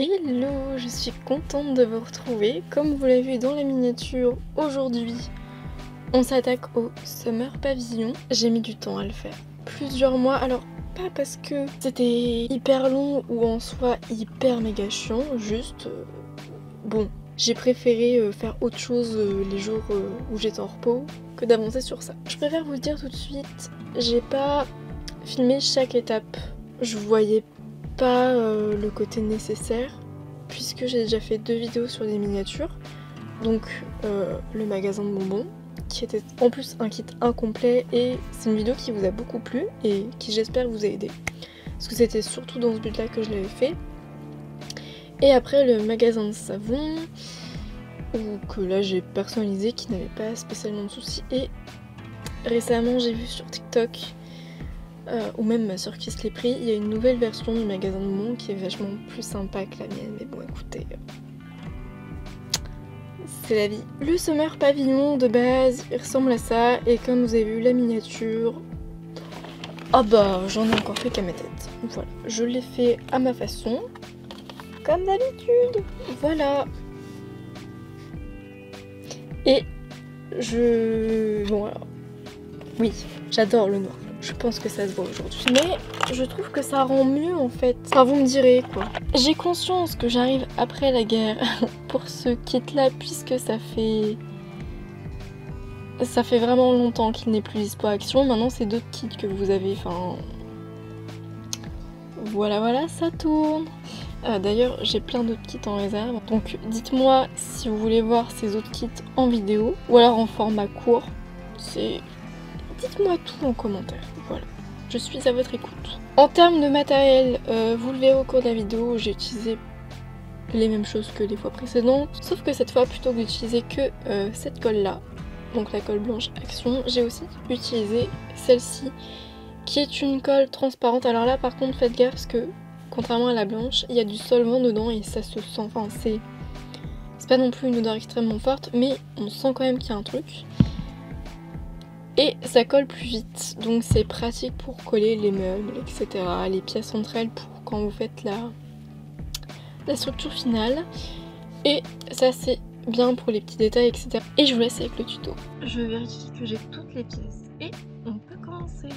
Hello, je suis contente de vous retrouver. Comme vous l'avez vu dans la miniature, aujourd'hui, on s'attaque au Summer Pavilion. J'ai mis du temps à le faire, plusieurs mois. Alors, pas parce que c'était hyper long ou en soi hyper méga chiant, juste, bon, j'ai préféré faire autre chose les jours où j'étais en repos que d'avancer sur ça. Je préfère vous le dire tout de suite, j'ai pas filmé chaque étape. Je voyais pas le côté nécessaire puisque j'ai déjà fait 2 vidéos sur des miniatures, donc le magasin de bonbons qui était en plus un kit incomplet, et c'est une vidéo qui vous a beaucoup plu et qui j'espère vous a aidé parce que c'était surtout dans ce but là que je l'avais fait. Et après le magasin de savon que là j'ai personnalisé, qui n'avait pas spécialement de soucis. Et récemment j'ai vu sur TikTok ou même ma soeur qui se l'est pris, il y a une nouvelle version du magasin de bonbons qui est vachement plus sympa que la mienne, mais bon écoutez, c'est la vie. Le Summer Pavillon de base il ressemble à ça, et comme vous avez vu la miniature, ah bah j'en ai encore fait qu'à ma tête. Voilà, je l'ai fait à ma façon, comme d'habitude, voilà. Et bon alors, oui, j'adore le noir. Je pense que ça se voit aujourd'hui. Mais je trouve que ça rend mieux en fait. Enfin vous me direz quoi. J'ai conscience que j'arrive après la guerre pour ce kit là, puisque ça fait vraiment longtemps qu'il n'est plus dispo à Action. Maintenant c'est d'autres kits que vous avez. Enfin voilà, ça tourne. D'ailleurs j'ai plein d'autres kits en réserve. Donc dites-moi si vous voulez voir ces autres kits en vidéo ou alors en format court. Dites-moi tout en commentaire, voilà, je suis à votre écoute. En termes de matériel, vous le verrez au cours de la vidéo, j'ai utilisé les mêmes choses que les fois précédentes, sauf que cette fois, plutôt que d'utiliser que cette colle là, donc la colle blanche Action, j'ai aussi utilisé celle-ci, qui est une colle transparente. Alors là par contre faites gaffe parce que, contrairement à la blanche, il y a du solvant dedans et ça se sent, enfin c'est pas non plus une odeur extrêmement forte, mais on sent quand même qu'il y a un truc. Et ça colle plus vite, donc c'est pratique pour coller les meubles, etc. Les pièces entre elles pour quand vous faites la structure finale. Et ça c'est bien pour les petits détails, etc. Et je vous laisse avec le tuto. Je vérifie que j'ai toutes les pièces et on peut commencer.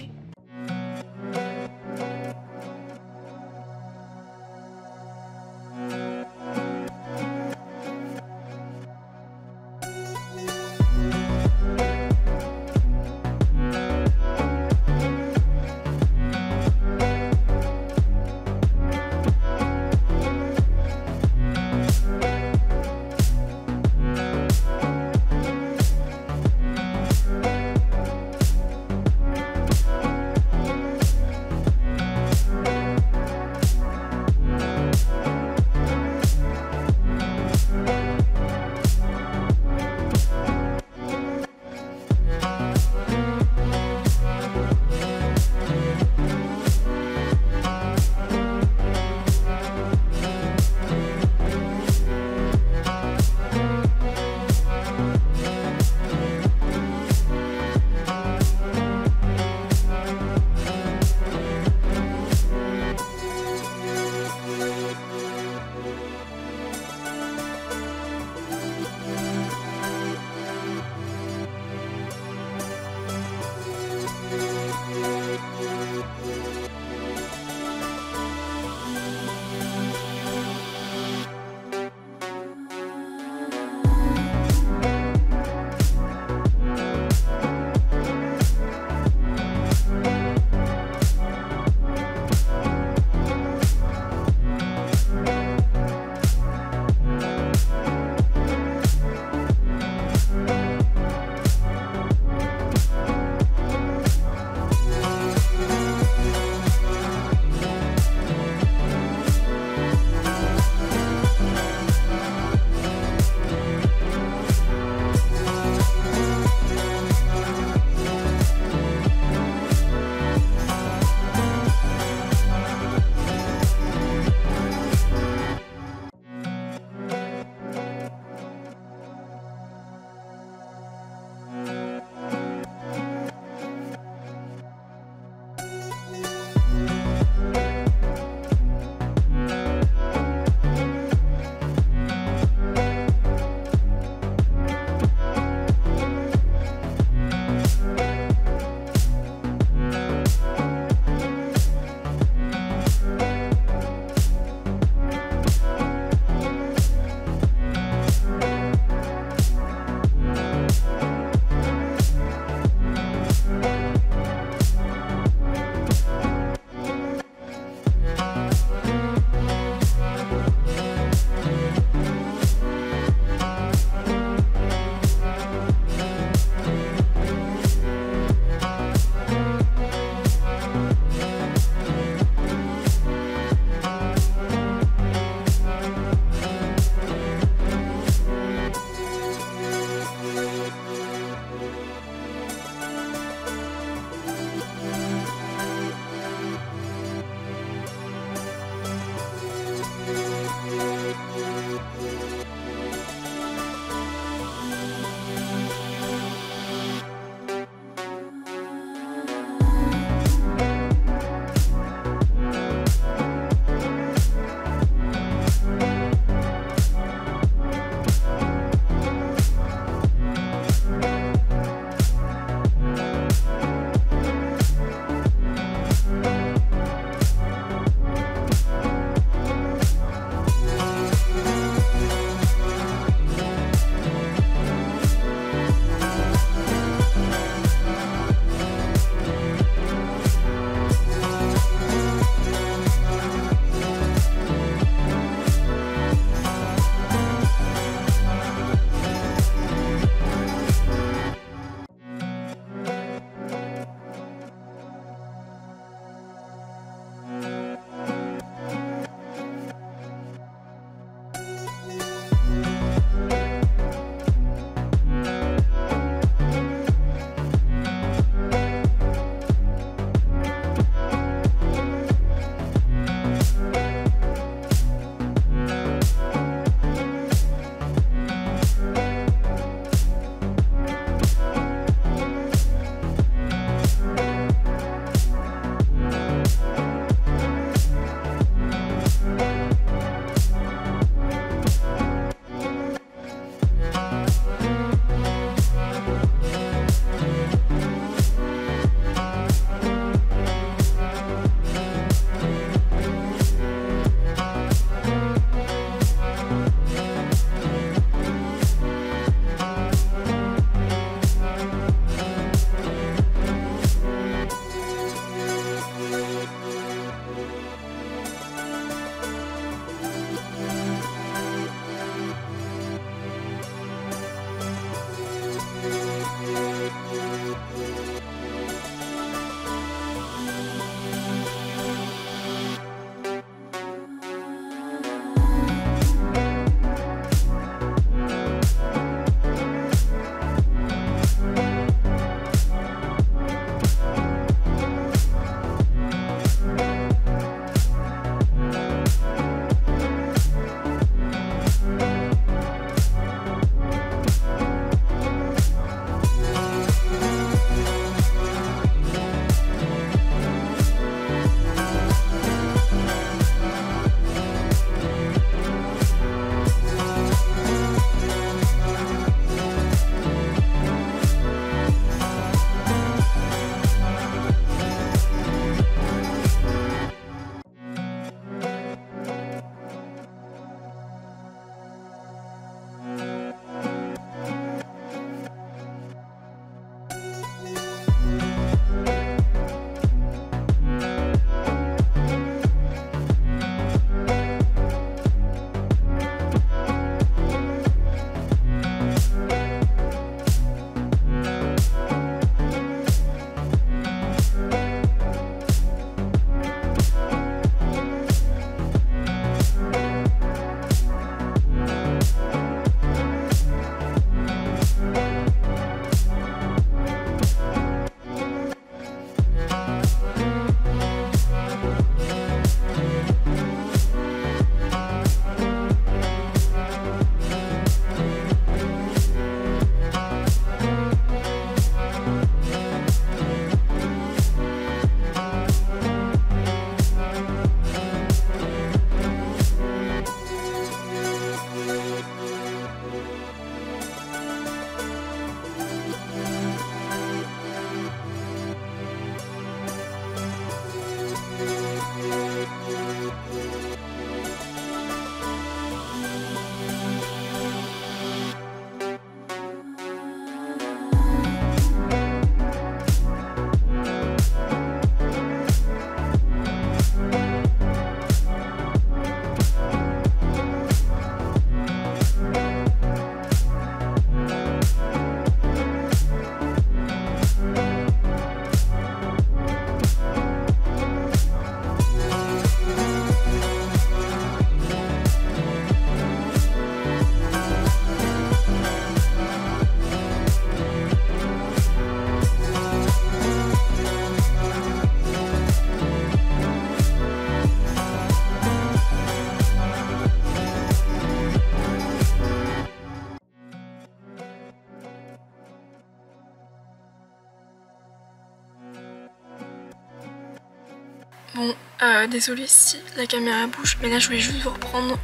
Désolée si la caméra bouge, mais là je voulais juste vous reprendre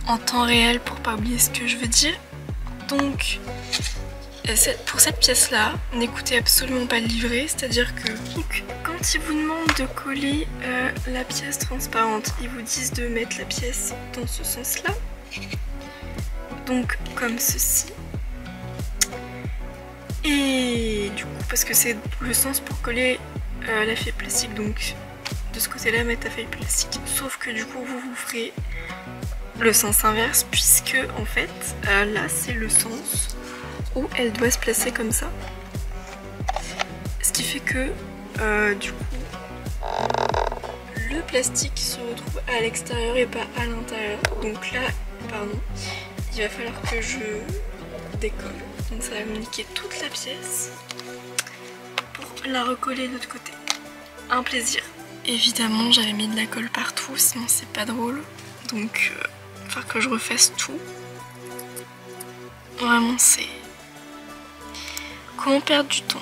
en temps réel pour pas oublier ce que je veux dire. Donc pour cette pièce là, n'écoutez absolument pas le livret, c'est-à-dire que donc, quand ils vous demandent de coller la pièce transparente, ils vous disent de mettre la pièce dans ce sens là, donc comme ceci. Et du coup, parce que c'est le sens pour coller la feuille plastique, donc de ce côté là mettre la feuille plastique, sauf que du coup vous ferez le sens inverse, puisque en fait là c'est le sens où elle doit se placer comme ça, ce qui fait que du coup le plastique se retrouve à l'extérieur et pas à l'intérieur. Donc là, pardon, il va falloir que je décolle, donc ça va me niquer toute la pièce pour la recoller de l'autre côté. Un plaisir. Évidemment j'avais mis de la colle partout, sinon c'est pas drôle, donc il va falloir que je refasse tout. Vraiment c'est... Comment perdre du temps?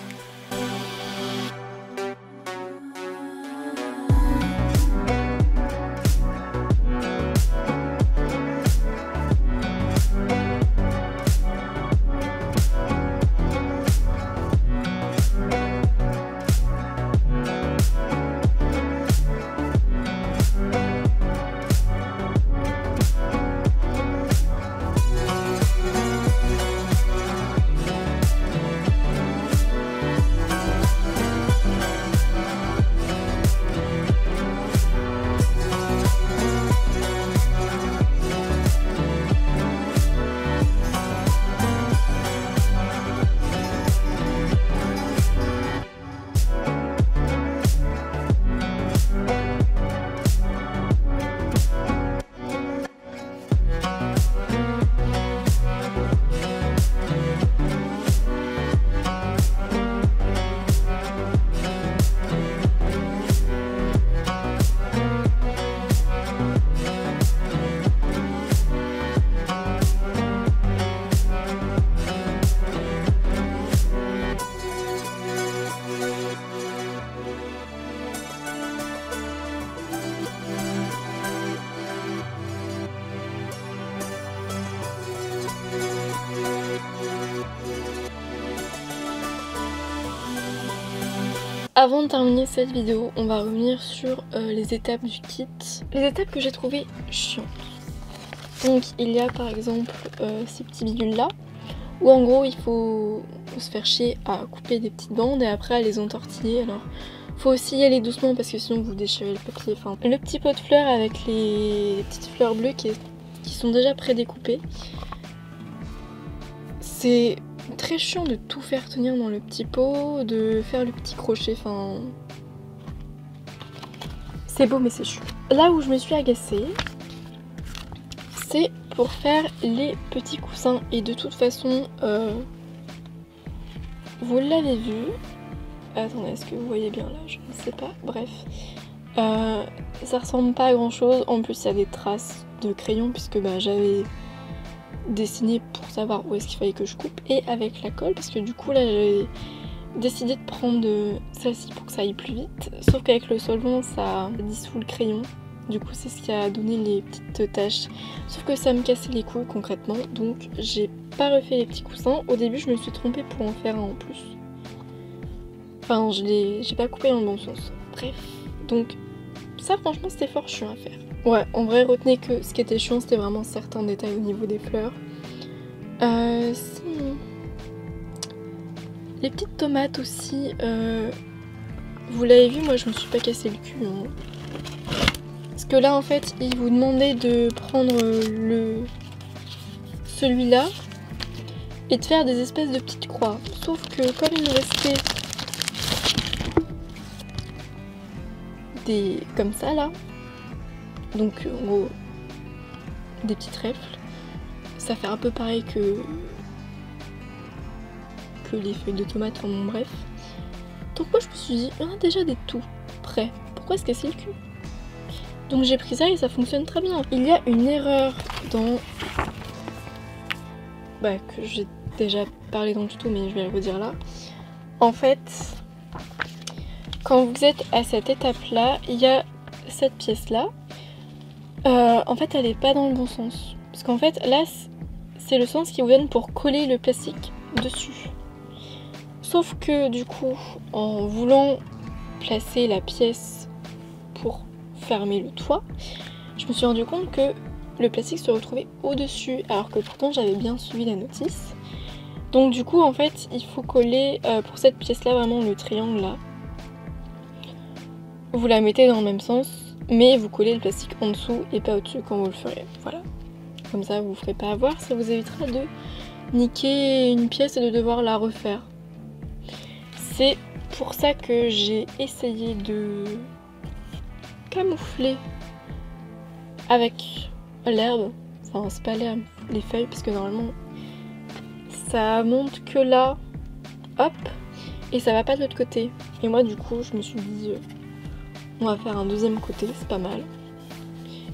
Avant de terminer cette vidéo, on va revenir sur les étapes du kit. Les étapes que j'ai trouvées chiantes. Donc il y a par exemple ces petits bidules là, où en gros il faut se faire chier à couper des petites bandes et après à les entortiller. Alors faut aussi y aller doucement parce que sinon vous déchirez le papier. Enfin, le petit pot de fleurs avec les petites fleurs bleues qui sont déjà pré-découpées. C'est très chiant de tout faire tenir dans le petit pot, de faire le petit crochet, enfin... C'est beau mais c'est chiant. Là où je me suis agacée, c'est pour faire les petits coussins. Et de toute façon, vous l'avez vu. Attendez, est-ce que vous voyez bien là? Je ne sais pas, bref. Ça ressemble pas à grand chose, en plus il y a des traces de crayon puisque bah, j'avais dessiné pour savoir où est-ce qu'il fallait que je coupe, et avec la colle parce que du coup là j'avais décidé de prendre celle-ci pour que ça aille plus vite, sauf qu'avec le solvant ça dissout le crayon, du coup c'est ce qui a donné les petites taches, sauf que ça me cassait les couilles concrètement, donc j'ai pas refait les petits coussins. Au début je me suis trompée pour en faire un en plus, enfin j'ai pas coupé dans le bon sens, bref, donc ça franchement c'était fort chiant à faire. Ouais, en vrai retenez que ce qui était chiant c'était vraiment certains détails au niveau des fleurs. Sinon, les petites tomates aussi, vous l'avez vu, moi je me suis pas cassé le cul. Hein. Parce que là en fait ils vous demandaient de prendre celui-là et de faire des espèces de petites croix. Sauf que comme il me restait des comme ça là, donc en gros des petites rèfles, ça fait un peu pareil que les feuilles de tomates, enfin bon bref. Donc moi je me suis dit, on a déjà des tout prêts, pourquoi se casser le cul? Donc j'ai pris ça et ça fonctionne très bien. Il y a une erreur dans... Bah que j'ai déjà parlé dans le tuto mais je vais le redire là. En fait, quand vous êtes à cette étape-là, il y a cette pièce-là. En fait, elle n'est pas dans le bon sens. Parce qu'en fait, là, c'est le sens qui vous donne pour coller le plastique dessus. Sauf que du coup, en voulant placer la pièce pour fermer le toit, je me suis rendu compte que le plastique se retrouvait au-dessus, alors que pourtant j'avais bien suivi la notice. Donc du coup, en fait, il faut coller pour cette pièce-là vraiment le triangle là. Vous la mettez dans le même sens, mais vous collez le plastique en dessous et pas au-dessus quand vous le ferez. Voilà. Comme ça, vous ne ferez pas avoir, ça vous évitera de niquer une pièce et de devoir la refaire. C'est pour ça que j'ai essayé de camoufler avec l'herbe. Enfin, c'est pas l'herbe, les feuilles, parce que normalement, ça monte que là, hop, et ça va pas de l'autre côté. Et moi, du coup, je me suis dit, on va faire un deuxième côté, c'est pas mal.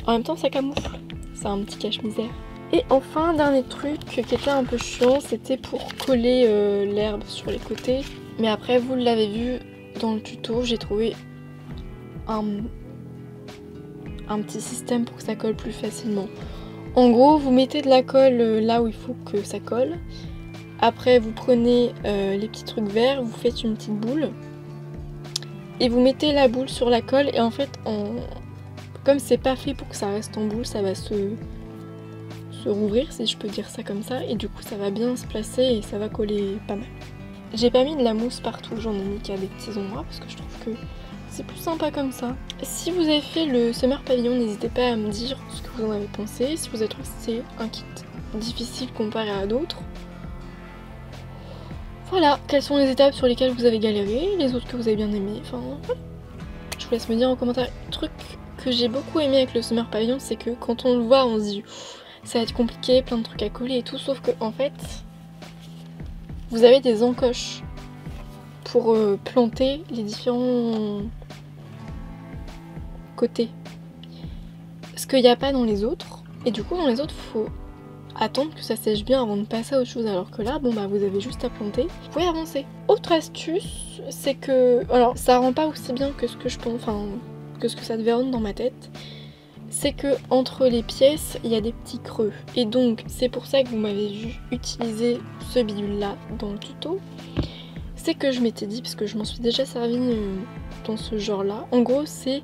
En même temps, ça camoufle, c'est un petit cache-misère. Et enfin, dernier truc qui était un peu chiant, c'était pour coller l'herbe sur les côtés. Mais après, vous l'avez vu dans le tuto, j'ai trouvé un petit système pour que ça colle plus facilement. En gros, vous mettez de la colle là où il faut que ça colle. Après, vous prenez les petits trucs verts, vous faites une petite boule. Et vous mettez la boule sur la colle. Et en fait, comme c'est pas fait pour que ça reste en boule, ça va se rouvrir, si je peux dire ça comme ça. Et du coup, ça va bien se placer et ça va coller pas mal. J'ai pas mis de la mousse partout, j'en ai mis qu'à des petits endroits parce que je trouve que c'est plus sympa comme ça. Si vous avez fait le Summer Pavillon, n'hésitez pas à me dire ce que vous en avez pensé. Si vous avez trouvé que c'est un kit difficile comparé à d'autres. Voilà, quelles sont les étapes sur lesquelles vous avez galéré, les autres que vous avez bien aimé, enfin voilà. Je vous laisse me dire en commentaire. Le truc que j'ai beaucoup aimé avec le Summer Pavillon, c'est que quand on le voit, on se dit ça va être compliqué, plein de trucs à coller et tout, sauf que en fait, vous avez des encoches pour planter les différents côtés. Ce qu'il n'y a pas dans les autres. Et du coup, dans les autres, il faut attendre que ça sèche bien avant de passer à autre chose. Alors que là, bon bah vous avez juste à planter. Vous pouvez avancer. Autre astuce, c'est que... Alors, ça rend pas aussi bien que ce que je pense... Enfin, que ce que ça devait rendre dans ma tête. C'est que entre les pièces, il y a des petits creux. Et donc, c'est pour ça que vous m'avez vu utiliser ce bidule-là dans le tuto. C'est que je m'étais dit, parce que je m'en suis déjà servi dans ce genre-là. En gros, c'est...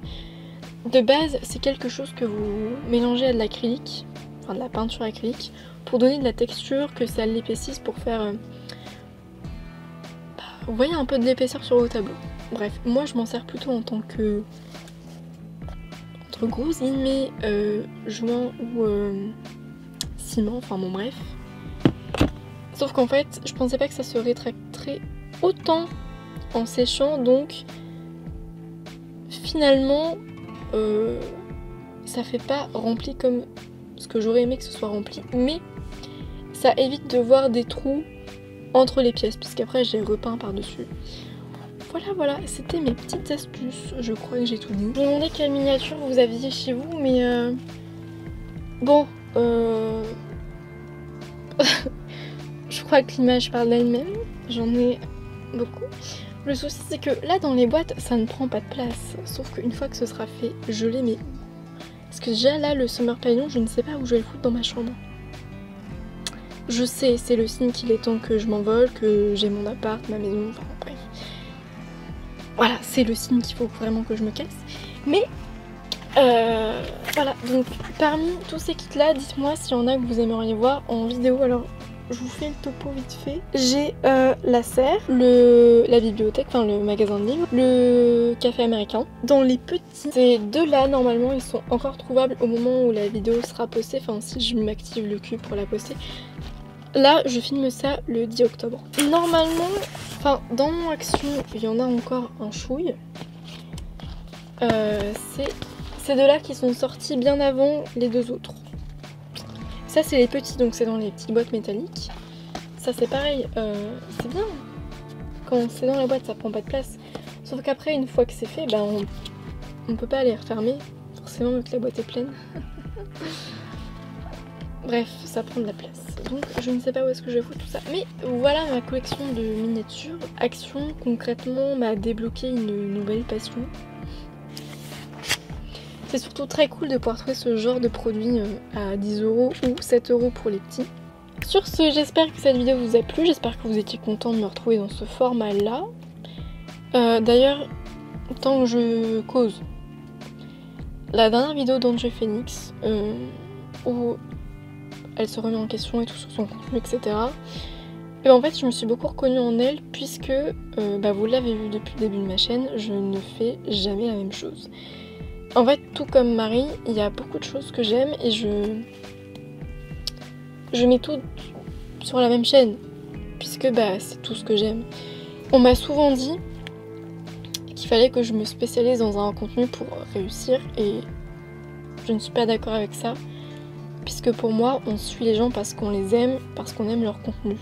De base, c'est quelque chose que vous mélangez à de l'acrylique, enfin de la peinture acrylique, pour donner de la texture, que ça l'épaississe, pour faire... vous voyez un peu de l'épaisseur sur vos tableaux. Bref, moi je m'en sers plutôt en tant que... entre gros guillemets, joint ou ciment, enfin bon bref. Sauf qu'en fait, je pensais pas que ça se rétracterait autant en séchant, donc finalement ça fait pas rempli comme ce que j'aurais aimé que ce soit rempli, mais ça évite de voir des trous entre les pièces, puisqu'après j'ai repeint par dessus. Voilà, c'était mes petites astuces, je crois que j'ai tout dit. Je me demandais quelle miniature vous aviez chez vous, mais bon, je crois que l'image parle d'elle-même, j'en ai beaucoup. Le souci c'est que là dans les boîtes ça ne prend pas de place, sauf qu'une fois que ce sera fait, je les mets. Parce que déjà là le Summer Pavillon, je ne sais pas où je vais le foutre dans ma chambre. Je sais, c'est le signe qu'il est temps que je m'envole, que j'ai mon appart, ma maison, enfin bref. Voilà, c'est le signe qu'il faut vraiment que je me casse. Mais voilà, donc parmi tous ces kits là, dites-moi s'il y en a que vous aimeriez voir en vidéo. Alors je vous fais le topo vite fait. J'ai la serre, la bibliothèque, enfin le magasin de livres, le café américain. Dans les petits, ces deux là normalement ils sont encore trouvables au moment où la vidéo sera postée, enfin si je m'active le cul pour la poster. Là je filme ça le 10 octobre. Normalement, enfin dans mon action il y en a encore un chouille. C'est ces deux là qui sont sortis bien avant les deux autres. Ça c'est les petits, donc c'est dans les petites boîtes métalliques. Ça c'est pareil, c'est bien. Quand c'est dans la boîte ça prend pas de place. Sauf qu'après une fois que c'est fait, ben on peut pas les refermer. Forcément vu que la boîte est pleine. Bref, ça prend de la place. Donc je ne sais pas où est-ce que je vais foutre tout ça. Mais voilà ma collection de miniatures. Action concrètement m'a débloqué une nouvelle passion. C'est surtout très cool de pouvoir trouver ce genre de produit à 10 € ou 7 € pour les petits. Sur ce, j'espère que cette vidéo vous a plu, j'espère que vous étiez content de me retrouver dans ce format-là. D'ailleurs, tant que je cause, la dernière vidéo d'Angel Phoenix, où elle se remet en question et tout sur son contenu, etc. Et en fait, je me suis beaucoup reconnue en elle, puisque, vous l'avez vu depuis le début de ma chaîne, je ne fais jamais la même chose. En fait, tout comme Marie, il y a beaucoup de choses que j'aime et je mets tout sur la même chaîne, puisque c'est tout ce que j'aime. On m'a souvent dit qu'il fallait que je me spécialise dans un contenu pour réussir et je ne suis pas d'accord avec ça, puisque pour moi, on suit les gens parce qu'on les aime, parce qu'on aime leur contenu.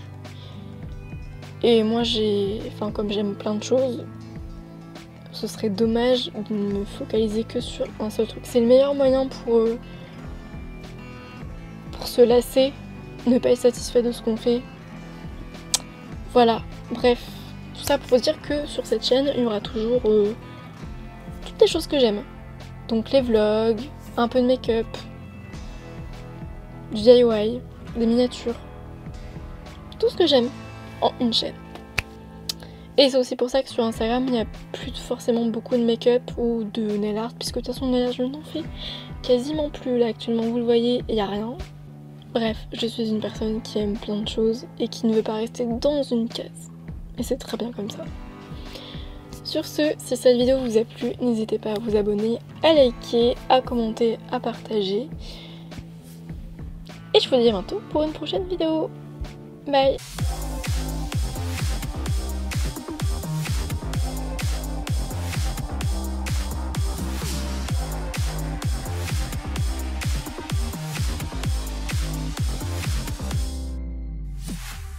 Et moi, comme j'aime plein de choses, ce serait dommage de me focaliser que sur un seul truc. C'est le meilleur moyen pour se lasser, ne pas être satisfait de ce qu'on fait. Voilà, bref, tout ça pour dire que sur cette chaîne, il y aura toujours toutes les choses que j'aime. Donc les vlogs, un peu de make-up, du DIY, des miniatures, tout ce que j'aime en une chaîne. Et c'est aussi pour ça que sur Instagram, il n'y a plus forcément beaucoup de make-up ou de nail art, puisque de toute façon, nail art, je n'en fais quasiment plus là actuellement, vous le voyez, il n'y a rien. Bref, je suis une personne qui aime plein de choses et qui ne veut pas rester dans une case. Et c'est très bien comme ça. Sur ce, si cette vidéo vous a plu, n'hésitez pas à vous abonner, à liker, à commenter, à partager. Et je vous dis à bientôt pour une prochaine vidéo. Bye!